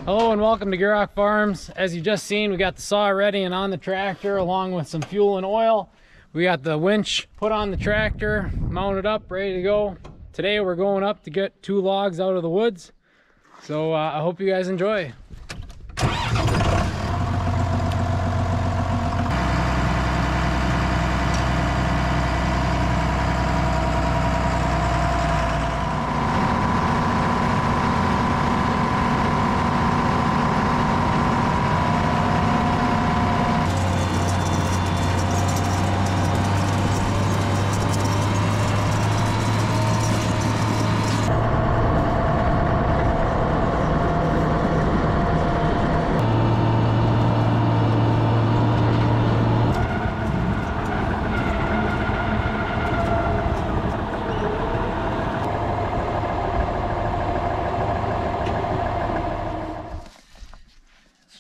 Hello and welcome to Gierach Farms. As you just seen, we got the saw ready and on the tractor along with some fuel and oil. We got the winch put on the tractor, mounted up, ready to go. Today we're going up to get 2 logs out of the woods. So I hope you guys enjoy.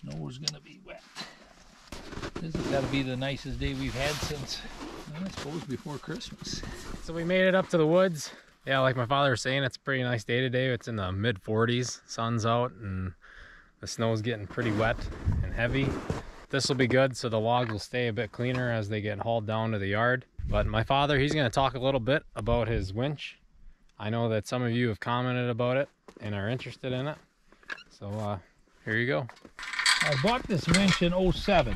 Snow's gonna be wet. This has got to be the nicest day we've had since, I suppose, before Christmas. So we made it up to the woods. Yeah, like my father was saying, it's a pretty nice day today. It's in the mid 40s, sun's out, and the snow's getting pretty wet and heavy. This will be good, so the logs will stay a bit cleaner as they get hauled down to the yard. But my father, he's gonna talk a little bit about his winch. I know that some of you have commented about it and are interested in it. So here you go. I bought this winch in 07.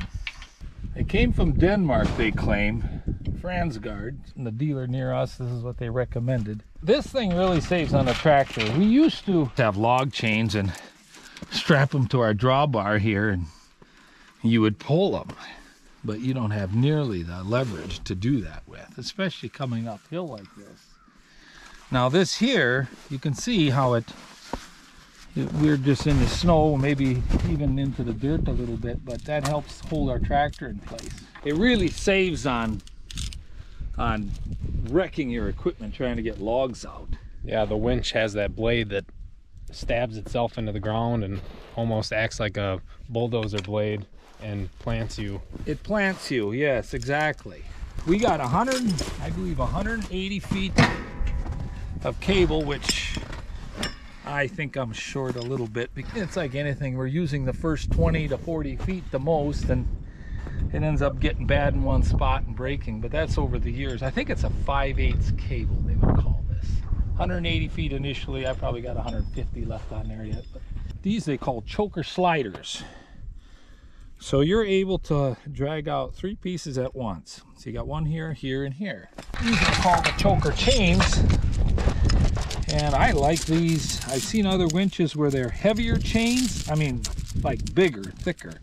It came from Denmark, they claim. Fransgard, the dealer near us, this is what they recommended. This thing really saves on a tractor. We used to have log chains and strap them to our drawbar here, and you would pull them. But you don't have nearly the leverage to do that with, especially coming uphill like this. Now this here, you can see how we're just in the snow, maybe even into the dirt a little bit, but that helps hold our tractor in place. It really saves on wrecking your equipment trying to get logs out. Yeah, the winch has that blade that stabs itself into the ground and almost acts like a bulldozer blade and plants you. It plants you, yes, exactly. We got 180 feet of cable, which I think I'm short a little bit. It's like anything, we're using the first 20 to 40 feet the most, and it ends up getting bad in one spot and breaking, but that's over the years. I think it's a 5/8 cable, they would call this. 180 feet initially, I probably got 150 left on there yet. But these they call choker sliders. So you're able to drag out 3 pieces at once. So you got one here, here, and here. These are called the choker chains. And I like these. I've seen other winches where they're heavier chains. I mean, like bigger, thicker.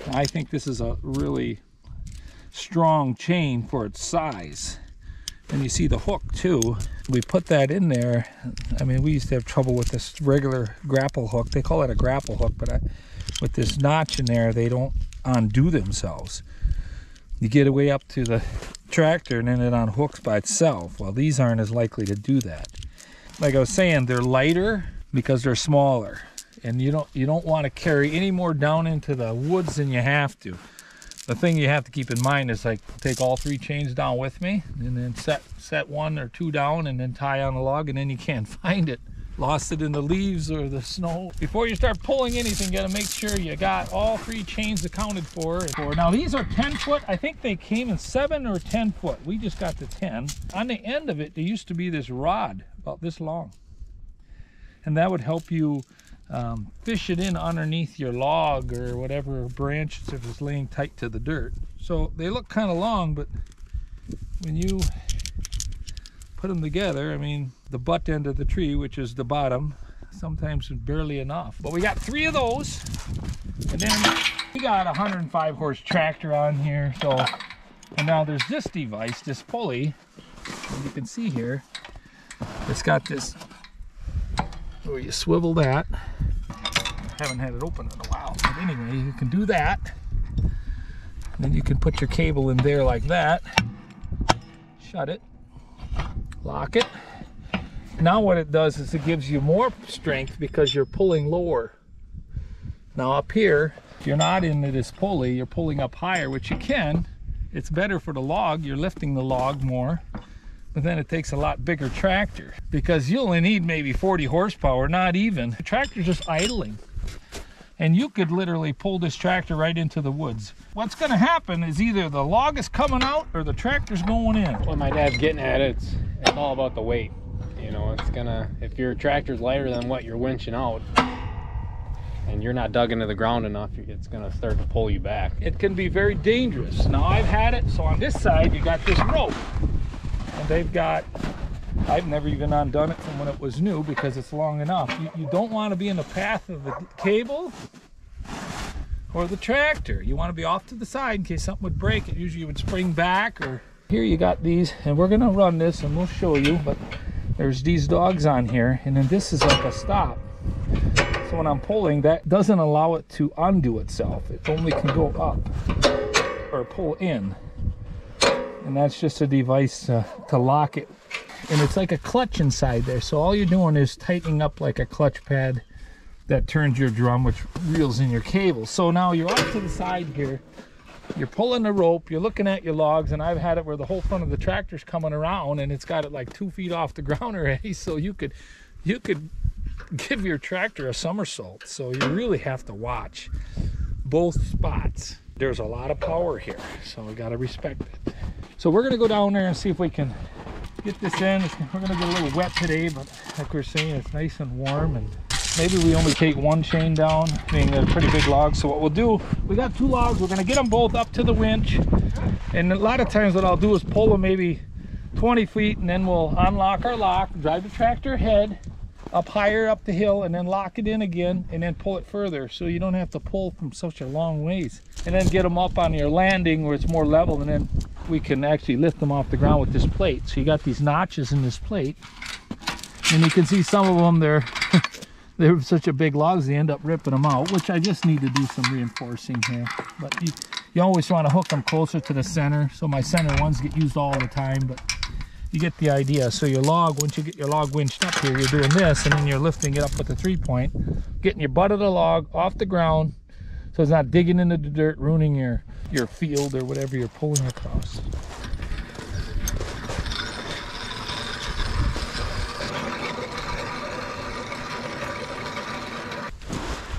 And I think this is a really strong chain for its size. And you see the hook too. We put that in there. I mean, we used to have trouble with this regular grapple hook. They call it a grapple hook, but with this notch in there, they don't undo themselves. You get it way up to the tractor and then it unhooks by itself. Well, these aren't as likely to do that. Like I was saying, they're lighter because they're smaller, and you don't want to carry any more down into the woods than you have to. The thing you have to keep in mind is, like, take all 3 chains down with me and then set 1 or 2 down and then tie on the log, and then you can't find it. Lost it in the leaves or the snow. Before you start pulling anything, you got to make sure you got all 3 chains accounted for. Now these are 10 foot. I think they came in 7 or 10 foot. We just got the 10. On the end of it, there used to be this rod about this long, and that would help you fish it in underneath your log or whatever branch if it's laying tight to the dirt. So they look kind of long, but when you put them together, I mean, the butt end of the tree, which is the bottom, sometimes barely enough. But we got 3 of those, and then we got a 105 horse tractor on here. So, and now there's this device, this pulley, and you can see here, it's got this where you swivel that. I haven't had it open in a while, but anyway, you can do that. And then you can put your cable in there like that, shut it, lock it. Now what it does is it gives you more strength because you're pulling lower. Now up here, if you're not into this pulley, you're pulling up higher, which you can. It's better for the log, you're lifting the log more. But then it takes a lot bigger tractor because you only need maybe 40 horsepower, not even. The tractor's just idling. and you could literally pull this tractor right into the woods. What's going to happen is either the log is coming out or the tractor's going in. What my dad's getting at, it's all about the weight. You know, it's gonna, if your tractor's lighter than what you're winching out and you're not dug into the ground enough, it's gonna start to pull you back. It can be very dangerous. Now I've had it, so on this side you got this rope, and they've got, I've never even undone it from when it was new because it's long enough. You don't want to be in the path of the cable or the tractor. You want to be off to the side in case something would break. It usually would spring back. Or here you got these, and we're gonna run this and we'll show you, but there's these dogs on here, and then this is like a stop. So when I'm pulling, that doesn't allow it to undo itself. It only can go up or pull in. And that's just a device to lock it. And it's like a clutch inside there. So all you're doing is tightening up like a clutch pad that turns your drum, which reels in your cable. So now you're off to the side here. You're pulling the rope, you're looking at your logs, and I've had it where the whole front of the tractor's coming around and it's got it like 2 feet off the ground already. So you could give your tractor a somersault. So you really have to watch both spots. There's a lot of power here, so we got to respect it. So we're going to go down there and see if we can get this in. We're going to get a little wet today, but like we're saying, it's nice and warm, and maybe we only take one chain down, being a pretty big log. So what we'll do, we got 2 logs, we're going to get them both up to the winch, and a lot of times what I'll do is pull them maybe 20 feet, and then we'll unlock our lock, drive the tractor ahead up higher up the hill, and then lock it in again, and then pull it further, so you don't have to pull from such a long ways. And then get them up on your landing where it's more level, and then we can actually lift them off the ground with this plate. So you got these notches in this plate, and you can see some of them, they're such a big logs they end up ripping them out, which I just need to do some reinforcing here. But you always want to hook them closer to the center, so my center ones get used all the time, but you get the idea. So your log, once you get your log winched up here, you're doing this, and then you're lifting it up with the 3-point, getting your butt of the log off the ground so it's not digging into the dirt, ruining your field or whatever you're pulling across.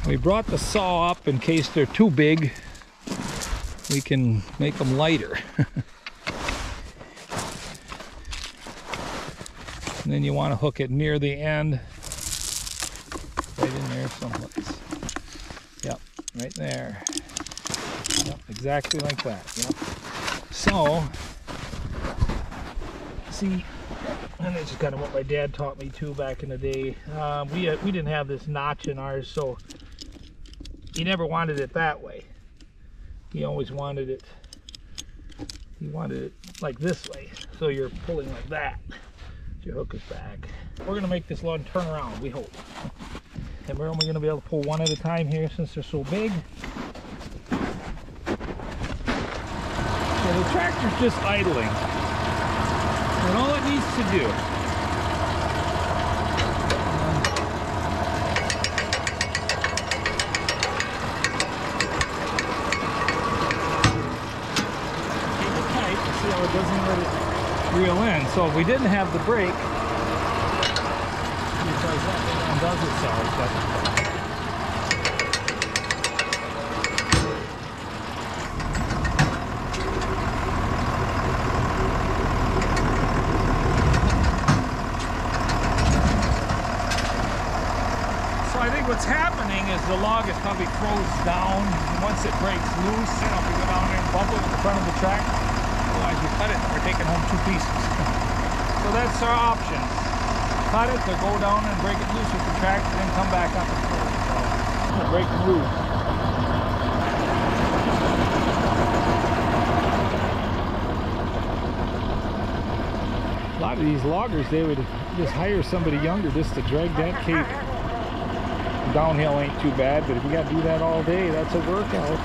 We brought the saw up in case they're too big. We can make them lighter. And then you want to hook it near the end, right in there someplace. Yep, right there. Yep, exactly like that. Yep. So, see, and this is kind of what my dad taught me too back in the day. We didn't have this notch in ours, so he never wanted it that way. He always wanted it. He wanted it like this way. So you're pulling like that. Your hook is back. We're going to make this log turn around, we hope. And we're only going to be able to pull one at a time here since they're so big. So the tractor's just idling. And all it needs to do keep it tight to see how it doesn't let it reel in. So if we didn't have the brake, because that thing undoes itself, but so I think what's happening is the log is probably froze down, and once it breaks loose, you know, if we go down there and bump it with the front of the tractor, otherwise we cut it and we're taking home 2 pieces. So that's our option. Cut it or go down and break it loose with the tractor and then come back up and pull it. So break it loose. A lot of these loggers, they would just hire somebody younger just to drag that cable. Downhill ain't too bad, but if you got to do that all day, that's a workout.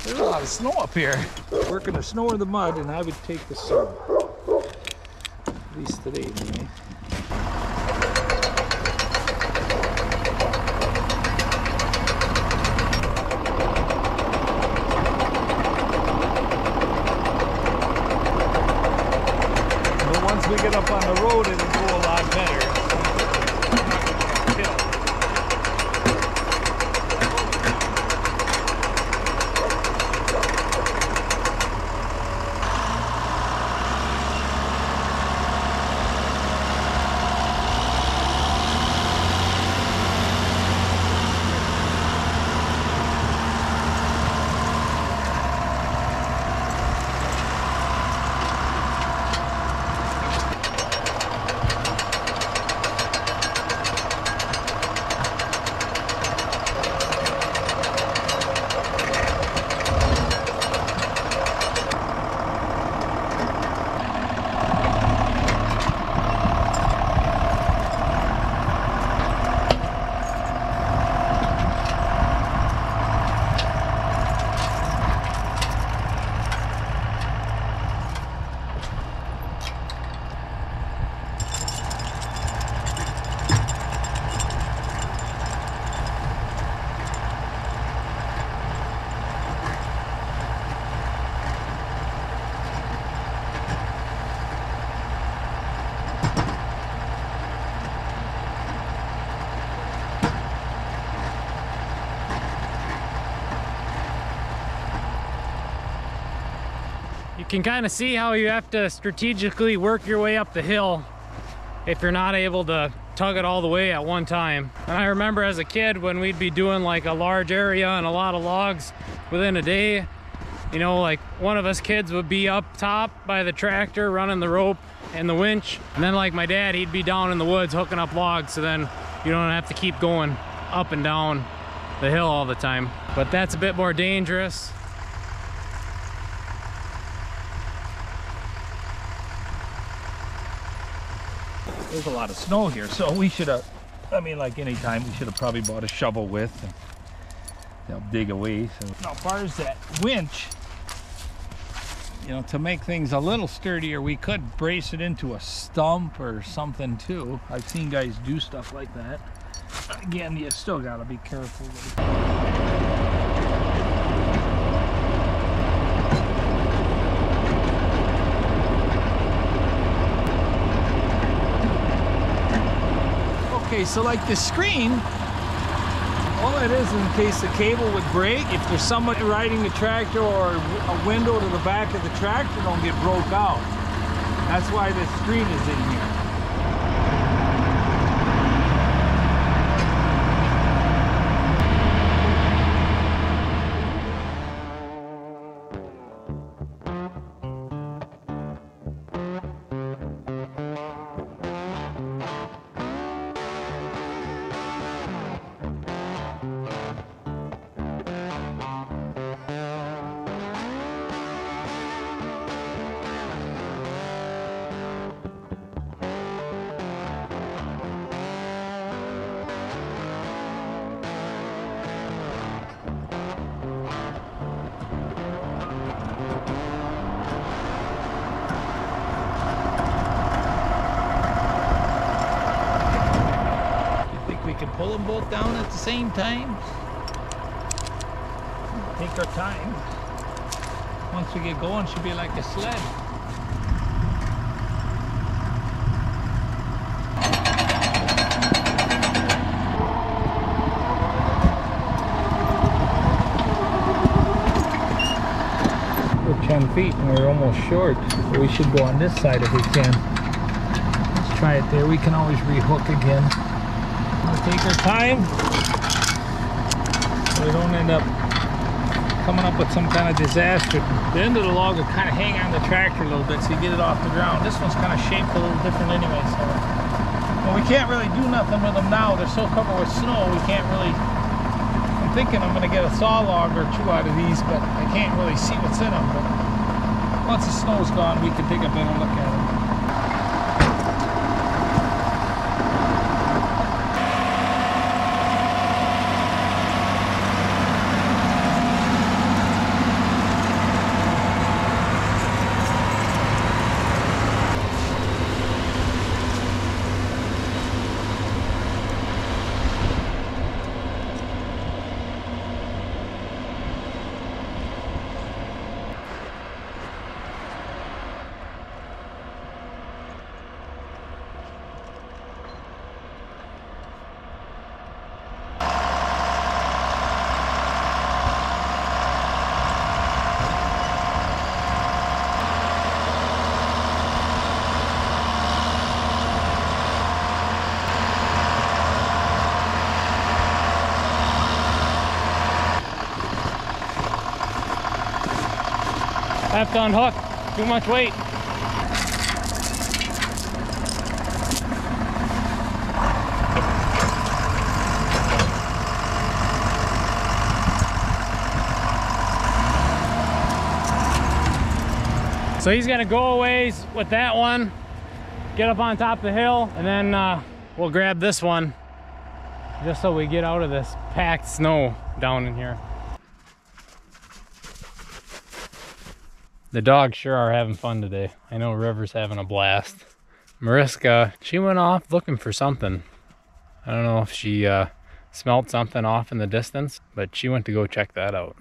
There's a lot of snow up here. Working the snow or the mud, and I would take the snow. At least today, anyway. But once we get up on the road, it'll go a lot better. You can kind of see how you have to strategically work your way up the hill if you're not able to tug it all the way at one time. And I remember as a kid when we'd be doing like a large area and a lot of logs within a day, you know, like one of us kids would be up top by the tractor running the rope and the winch, and then like my dad, he'd be down in the woods hooking up logs, so then you don't have to keep going up and down the hill all the time. But that's a bit more dangerous. There's a lot of snow here, so we should have, I mean, like any time, we should have probably bought a shovel with and help dig away. So now, as far as that winch, you know, to make things a little sturdier, we could brace it into a stump or something too. I've seen guys do stuff like that. Again, you still gotta be careful with it. Okay, so like the screen, all that is in case the cable would break, if there's somebody riding the tractor or a window to the back of the tractor don't get broke out. That's why this screen is in here. Pull them both down at the same time. Take our time. Once we get going, it should be like a sled. We're 10 feet and we're almost short, so we should go on this side if we can. Let's try it there. We can always rehook again. Take our time so we don't end up coming up with some kind of disaster. The end of the log will kind of hang on the tractor a little bit so you get it off the ground. This one's kind of shaped a little different anyway, so well, we can't really do nothing with them now. They're so covered with snow, we can't really. I'm thinking I'm going to get a saw log or two out of these, but I can't really see what's in them. But once the snow's gone, we can take a better look at them. have to unhook. Too much weight. So he's gonna go a ways with that one, get up on top of the hill, and then we'll grab this one just so we get out of this packed snow down in here. The dogs sure are having fun today. I know River's having a blast. Mariska, she went off looking for something. I don't know if she smelled something off in the distance, but she went to go check that out.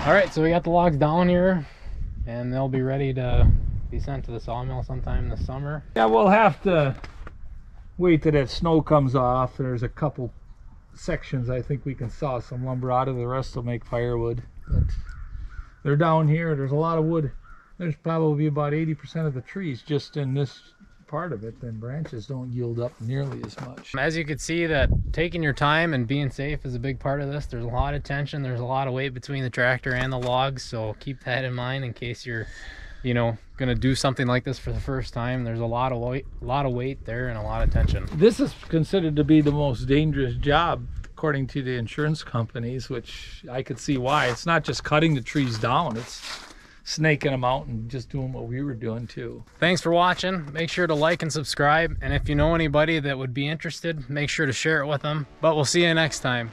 All right, so we got the logs down here and they'll be ready to be sent to the sawmill sometime this summer. Yeah, we'll have to wait till that snow comes off. There's a couple sections I think we can saw some lumber out of. The rest will make firewood. But they're down here. There's a lot of wood. There's probably about 80% of the trees just in this part of it, and branches don't yield up nearly as much. As you can see, that taking your time and being safe is a big part of this. There's a lot of tension, there's a lot of weight between the tractor and the logs, so keep that in mind in case you're, you know, gonna do something like this for the first time. There's a lot of weight there and a lot of tension. This is considered to be the most dangerous job according to the insurance companies, which I could see why. It's not just cutting the trees down, it's snaking them out and just doing what we were doing too. Thanks for watching. Make sure to like and subscribe, and if you know anybody that would be interested, make sure to share it with them. But we'll see you next time.